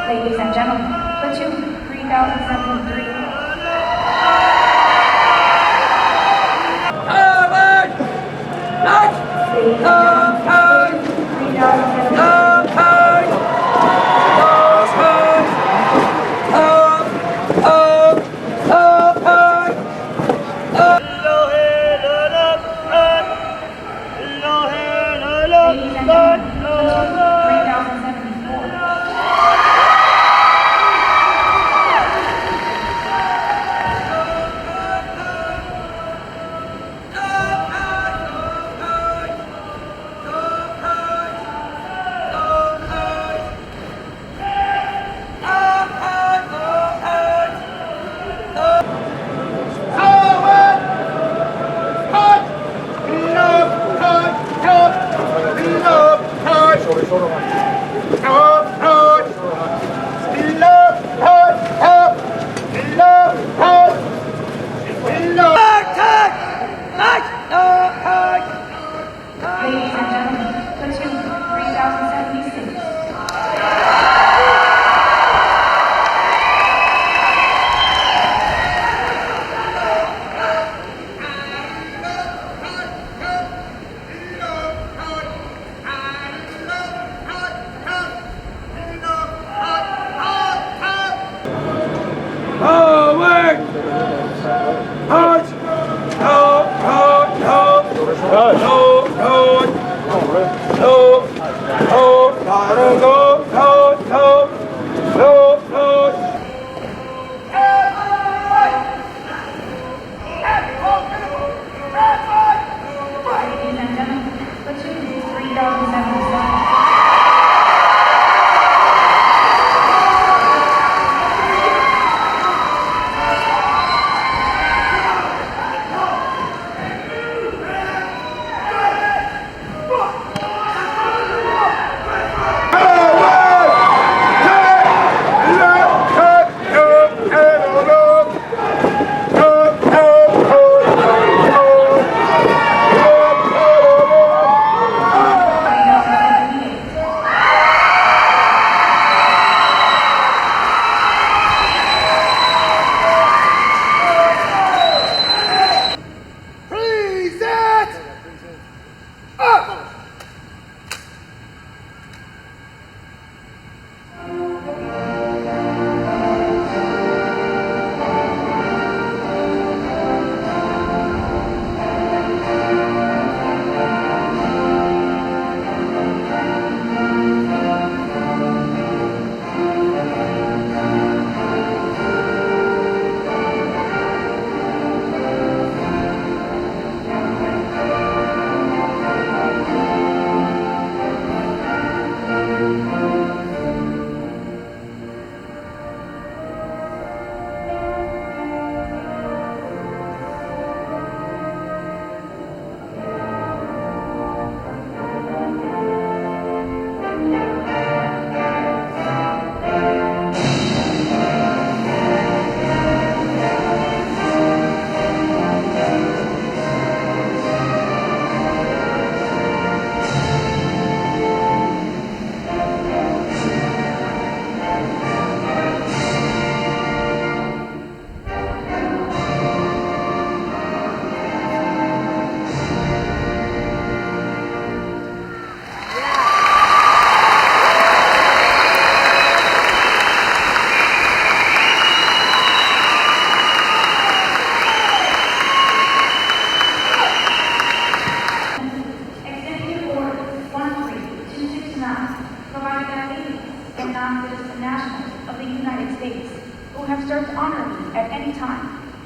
Ladies and gentlemen, platoon 3073.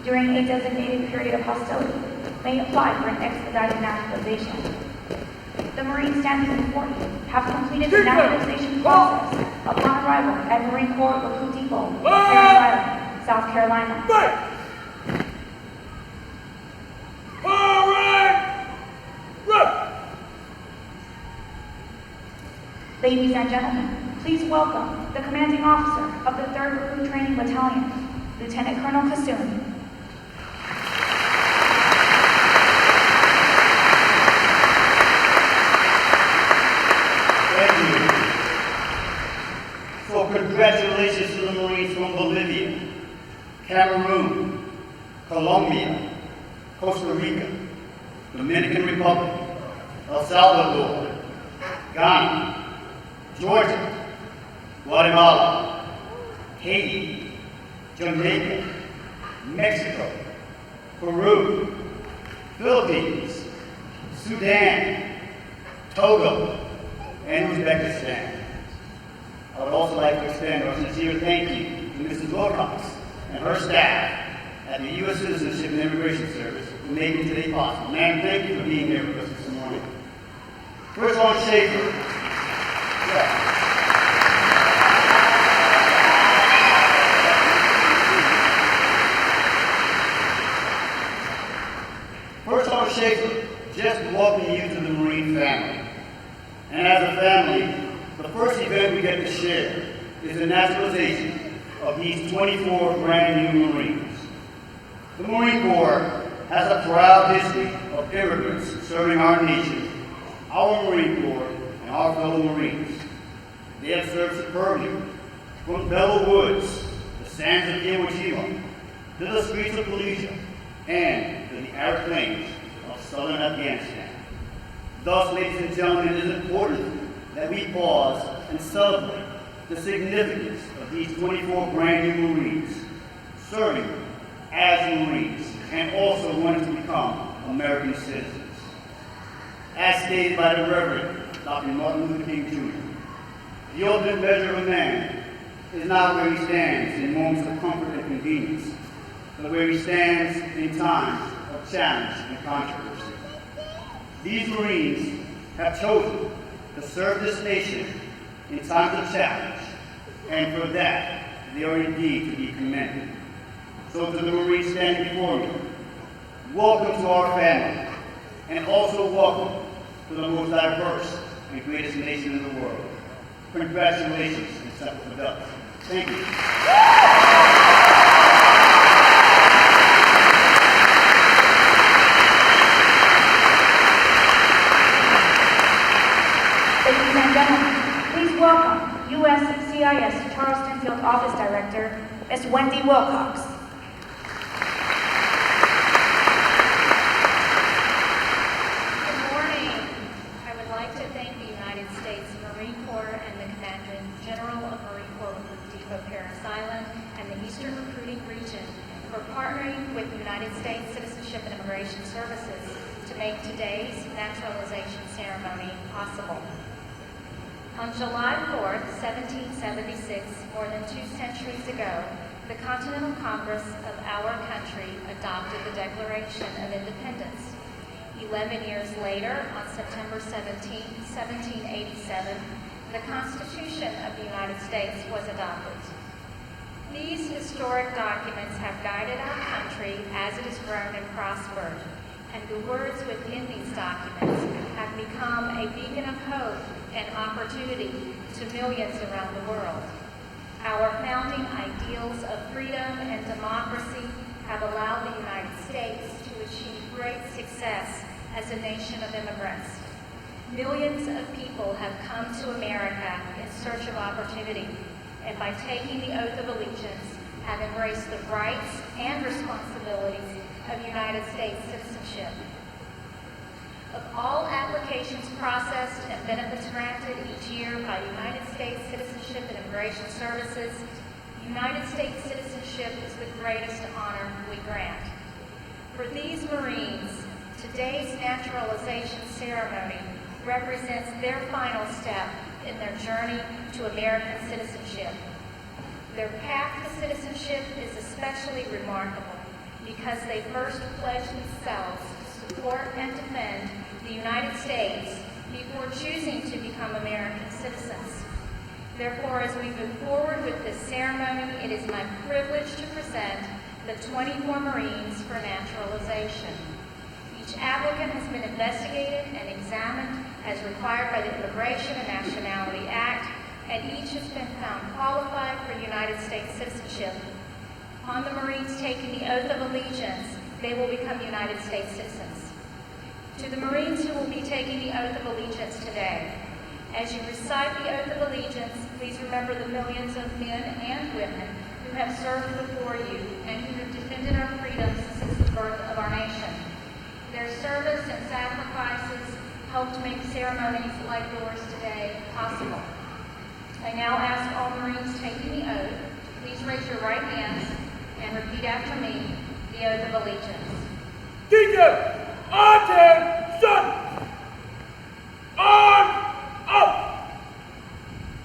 During a designated period of hostility may apply for an expedited naturalization. The Marines standing before you have completed the naturalization process upon arrival at Marine Corps Recruit Depot, Parris Island, South Carolina. Ladies and gentlemen, please welcome the commanding officer of the 3rd Recruit Training Battalion, Lieutenant Colonel Kassoon. So congratulations to the Marines from Bolivia, Cameroon, Colombia, Costa Rica, Dominican Republic, El Salvador, Ghana, Georgia, Guatemala, Haiti, Jamaica, Mexico, Peru, Philippines, Sudan, Togo, and Uzbekistan. I would also like to extend our sincere thank you to Mrs. Wilcox and her staff at the U.S. Citizenship and Immigration Service who made me today possible. Ma'am, thank you for being here with us this morning. First on Schaefer. Yeah. First on Schaefer, just welcoming you to the Marine family. And as a family, the first event we get to share is the naturalization of these 24 brand new Marines. The Marine Corps has a proud history of immigrants serving our nation, our Marine Corps, and our fellow Marines. They have served superbly from Belleau Woods, the sands of Iwo Jima, to the streets of Fallujah, and to the arid plains of southern Afghanistan. Thus, ladies and gentlemen, it is important that we pause and celebrate the significance of these 24 brand new Marines serving as Marines and also wanting to become American citizens. As stated by the Reverend Dr. Martin Luther King Jr., the ultimate measure of a man is not where he stands in moments of comfort and convenience, but where he stands in times of challenge and controversy. These Marines have chosen to serve this nation in times of challenge, and for that, they are indeed to be commended. So to the Marines standing before me, welcome to our family, and also welcome to the most diverse and greatest nation in the world. Congratulations and Semper Fidelis. Thank you. Ladies and gentlemen, please welcome USCIS Charleston Field Office Director, Ms. Wendy Wilcox. Good morning. I would like to thank the United States Marine Corps and the Commandant General of Marine Corps Depot Parris Island and the Eastern Recruiting Region for partnering with the United States Citizenship and Immigration Services to make today's naturalization ceremony possible. On July 4th, 1776, more than 2 centuries ago, the Continental Congress of our country adopted the Declaration of Independence. 11 years later, on September 17, 1787, the Constitution of the United States was adopted. These historic documents have guided our country as it has grown and prospered, and the words within these documents have become a beacon of hope and opportunity to millions around the world. Our founding ideals of freedom and democracy have allowed the United States to achieve great success as a nation of immigrants. Millions of people have come to America in search of opportunity, and by taking the oath of allegiance, have embraced the rights and responsibilities of United States citizenship. Of all applications processed and benefits granted each year by the United States Citizenship and Immigration Services, United States citizenship is the greatest honor we grant. For these Marines, today's naturalization ceremony represents their final step in their journey to American citizenship. Their path to citizenship is especially remarkable because they first pledged themselves to support and defend the United States before choosing to become American citizens. Therefore, as we move forward with this ceremony, it is my privilege to present the 24 Marines for naturalization. Each applicant has been investigated and examined as required by the Immigration and Nationality Act, and each has been found qualified for United States citizenship. Upon the Marines taking the oath of allegiance, they will become United States citizens. To the Marines who will be taking the oath of allegiance today, as you recite the oath of allegiance, please remember the millions of men and women who have served before you and who have defended our freedoms since the birth of our nation. Their service and sacrifices helped make ceremonies like yours today possible. I now ask all Marines taking the oath to please raise your right hands and repeat after me the oath of allegiance. Teacher, attention! Arm up!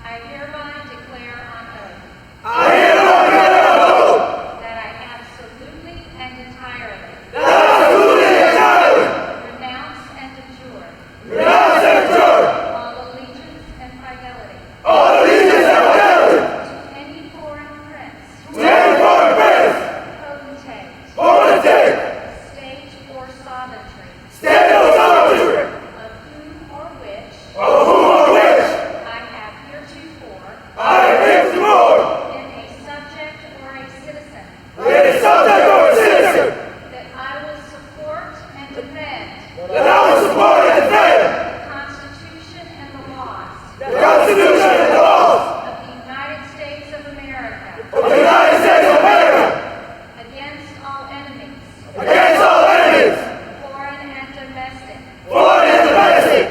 I hereby declare on oath I hereby declare on oath that I absolutely and entirely that I absolutely and entirely renounce and abjure renounce and abjure all allegiance and fidelity all allegiance and fidelity to any foreign prince, to any foreign prince, potentate, potentate, state or sovereignty, state or sovereignty, of whom or which of whom or which I have heretofore I have heretofore been a subject or a citizen, been a subject or a citizen, that I will support and defend that I will support and defend the Constitution and the laws the Constitution and the laws of the United States of America of the United States of America against all enemies, against all enemies, foreign and domestic, foreign and domestic,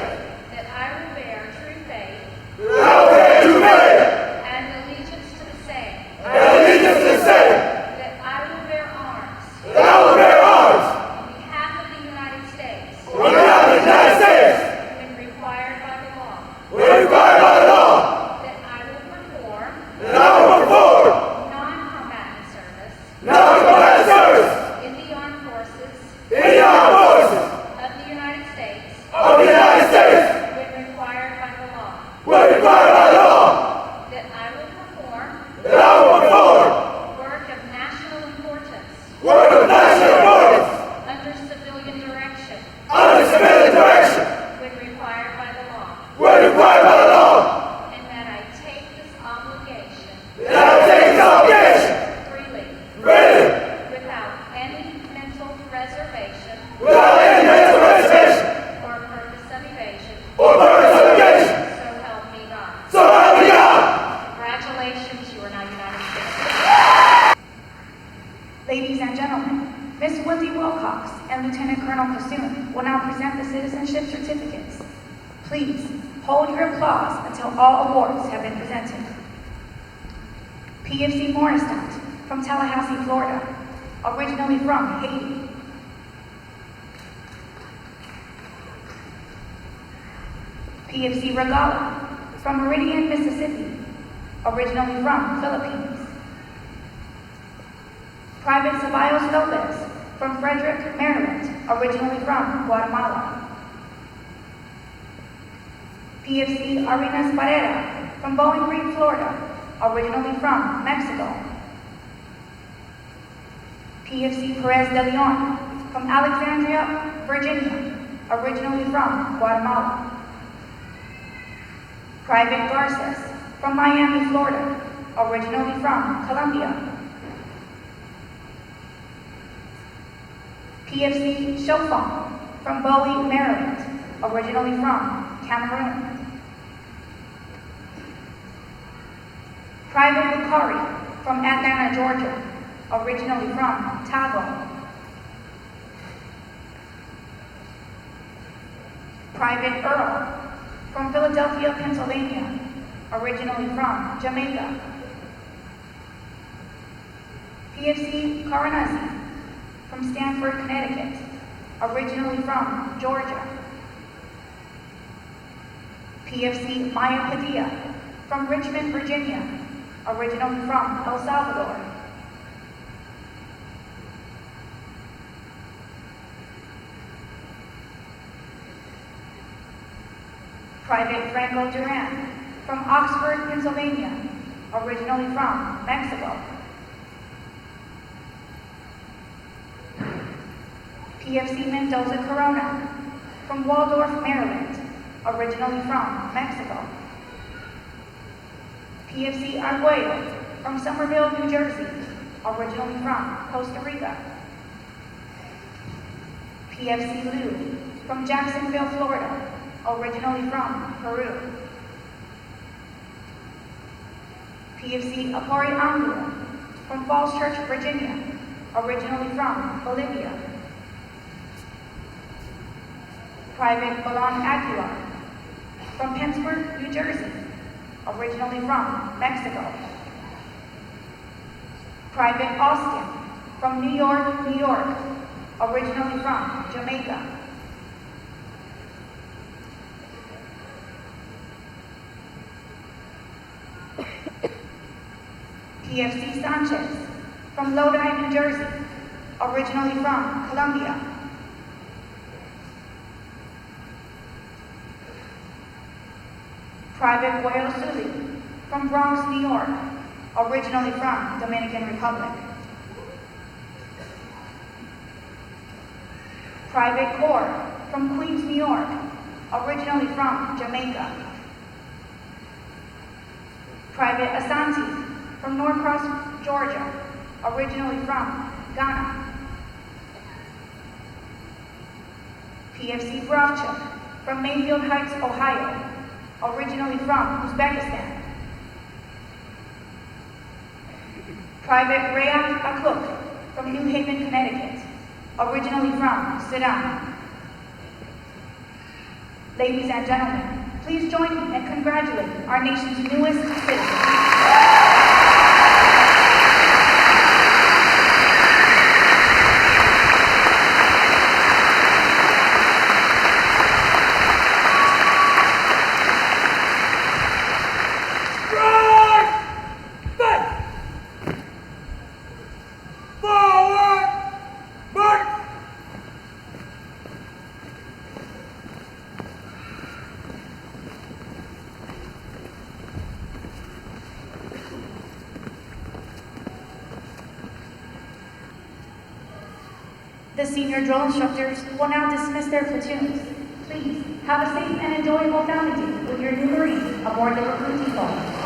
that I will bear true faith that I will bear true faith and allegiance to the same, and allegiance to the same, that I will bear arms that I will bear arms on behalf of the United States on behalf of the United States when required by the law, when required by the law, that I will perform that I will perform non-combatant service non-combatant service in the armed forces in the armed forces of the United States of the United States when required by the law, when required by the law, that I will perform that I will perform work of national importance work of national importance under civilian direction under civilian direction when required by the law, when required by the law, and that I take this obligation that I will take this obligation freely freely without any mental reservation without any mental reservation or purpose of evasion, or purpose of evasion. so help me God. So help me God. Congratulations, you are now United States. Ladies and gentlemen, Ms. Wendy Wilcox and Lieutenant Colonel Kassoon will now present the citizenship certificates. Please hold your applause until all awards have been presented. PFC Morristown from Tallahassee, Florida, originally from Haiti. PFC Regala from Meridian, Mississippi, originally from Philippines. Private Ceballos Lopez from Frederick, Maryland, originally from Guatemala. PFC Arenas Barrera from Bowling Green, Florida, originally from Mexico. PFC Perez de Leon from Alexandria, Virginia, originally from Guatemala. Private Garces from Miami, Florida, originally from Colombia. PFC Chofong from Bowie, Maryland, originally from Cameroon. Private Bukhari from Atlanta, Georgia, originally from Tago. Private Earl from Philadelphia, Pennsylvania, originally from Jamaica. PFC Karanazi from Stamford, Connecticut, originally from Georgia. PFC Maya Padilla from Richmond, Virginia, originally from El Salvador. Private Franco Duran from Oxford, Pennsylvania, originally from Mexico. PFC Mendoza Corona from Waldorf, Maryland, originally from Mexico. PFC Arguello from Somerville, New Jersey, originally from Costa Rica. PFC Liu from Jacksonville, Florida, originally from Peru. PFC Apori Angua from Falls Church, Virginia, originally from Bolivia. Private Balan Aguilar from Pittsburgh, New Jersey, originally from Mexico. Private Austin from New York, New York, originally from Jamaica. PFC Sanchez from Lodi, New Jersey, originally from Colombia. Private Boyle Sully from Bronx, New York, originally from Dominican Republic. Private Core from Queens, New York, originally from Jamaica. Private Asante from Norcross, Georgia, originally from Ghana. PFC Bravchuk from Mayfield Heights, Ohio, originally from Uzbekistan. Private Rayak Akuk from New Haven, Connecticut, originally from Sudan. Ladies and gentlemen, please join me and congratulate our nation's newest citizens. The senior drill instructors will now dismiss their platoons. Please have a safe and enjoyable family day with your new Marines aboard the recruit depot.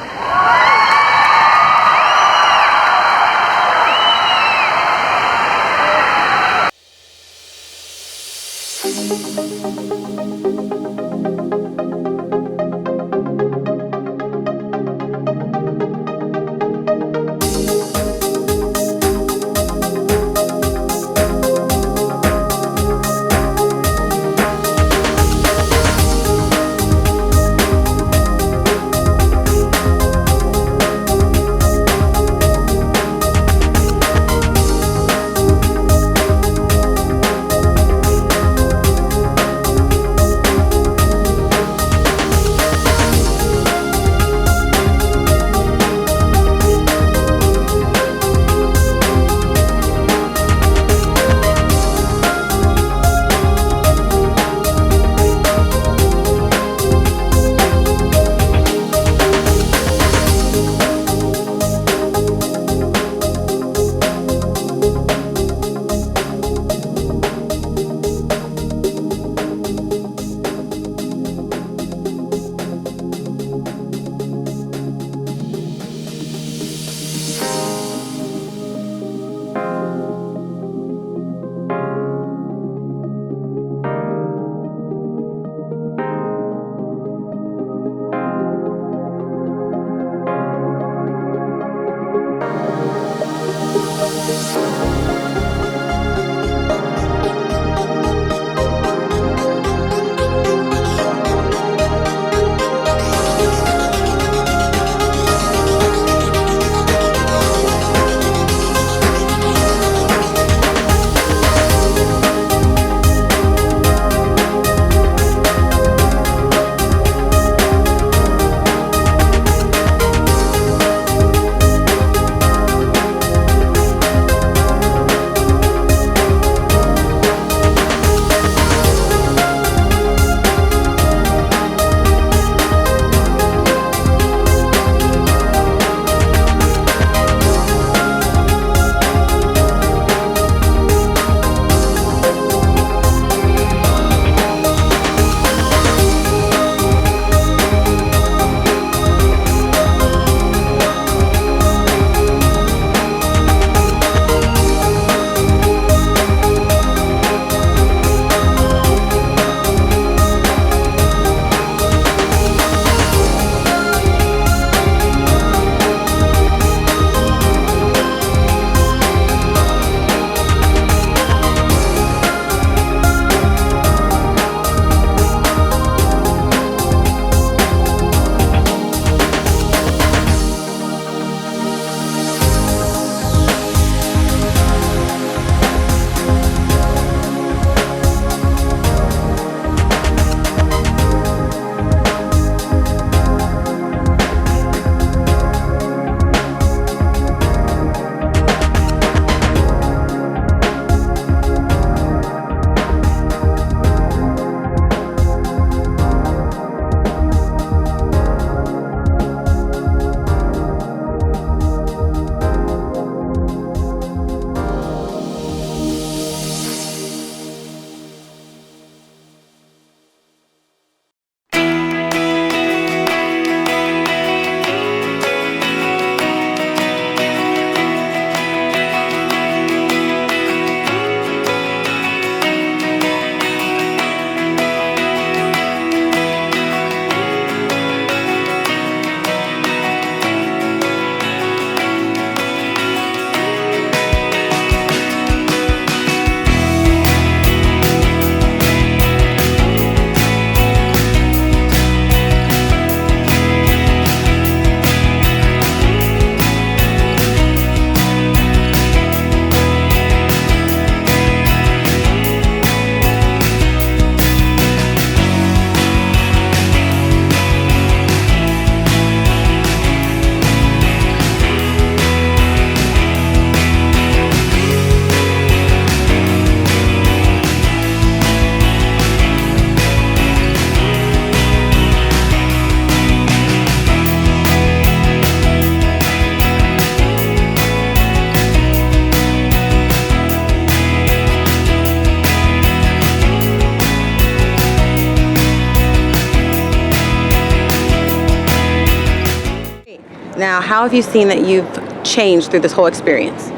how have you seen that you've changed through this whole experience?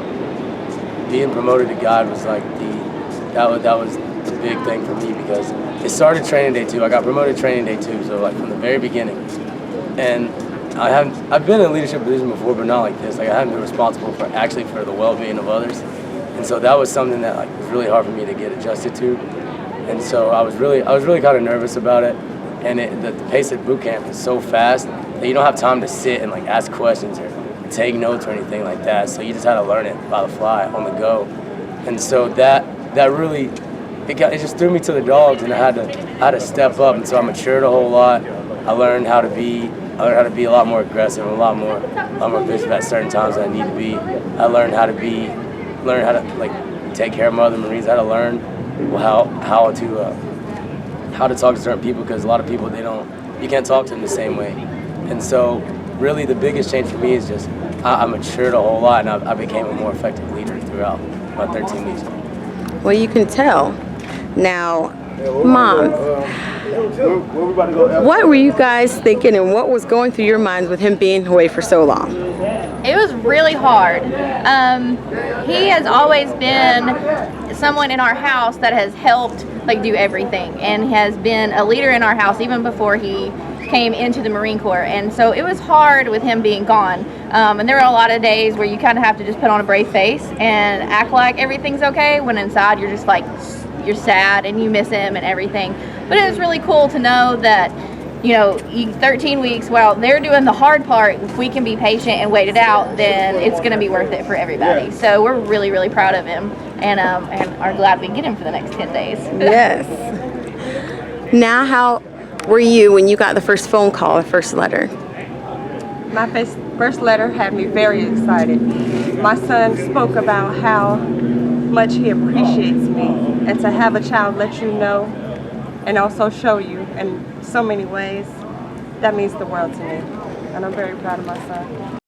Being promoted to God was like that was the big thing for me, because it started training day 2. I got promoted training day 2, so like from the very beginning. And I've been in a leadership position before, but not like this. Like I haven't been responsible for the well-being of others. And so that was something that like was really hard for me to get adjusted to. And so I was really kind of nervous about it. And the pace at boot camp is so fast that you don't have time to sit and like ask questions or take notes or anything like that. So you just had to learn it by the fly, on the go. And so that really it just threw me to the dogs, and I had to step up. And so I matured a whole lot. I learned how to be a lot more aggressive, a lot more vicious at certain times that I need to be. I learned how to like take care of my other Marines. I had to learn how to talk to certain people, because a lot of people you can't talk to them the same way. And so really the biggest change for me is just I matured a whole lot, and I became a more effective leader throughout my 13 weeks. Well, you can tell. Now, Mom, what were you guys thinking, and what was going through your minds with him being away for so long? It was really hard. He has always been someone in our house that has helped like do everything, and has been a leader in our house even before he came into the Marine Corps. And so it was hard with him being gone. And there were a lot of days where you kind of have to just put on a brave face and act like everything's okay, when inside you're just like, you're sad and you miss him and everything. But it was really cool to know that, 13 weeks, while they're doing the hard part, if we can be patient and wait it out, then it's going to be worth it for everybody. So we're really, really proud of him, and are glad we get him for the next 10 days. Yes. Now, how were you when you got the first phone call, the first letter? My first letter had me very excited. My son spoke about how much he appreciates me, and to have a child let you know and also show you in so many ways, that means the world to me. And I'm very proud of my son.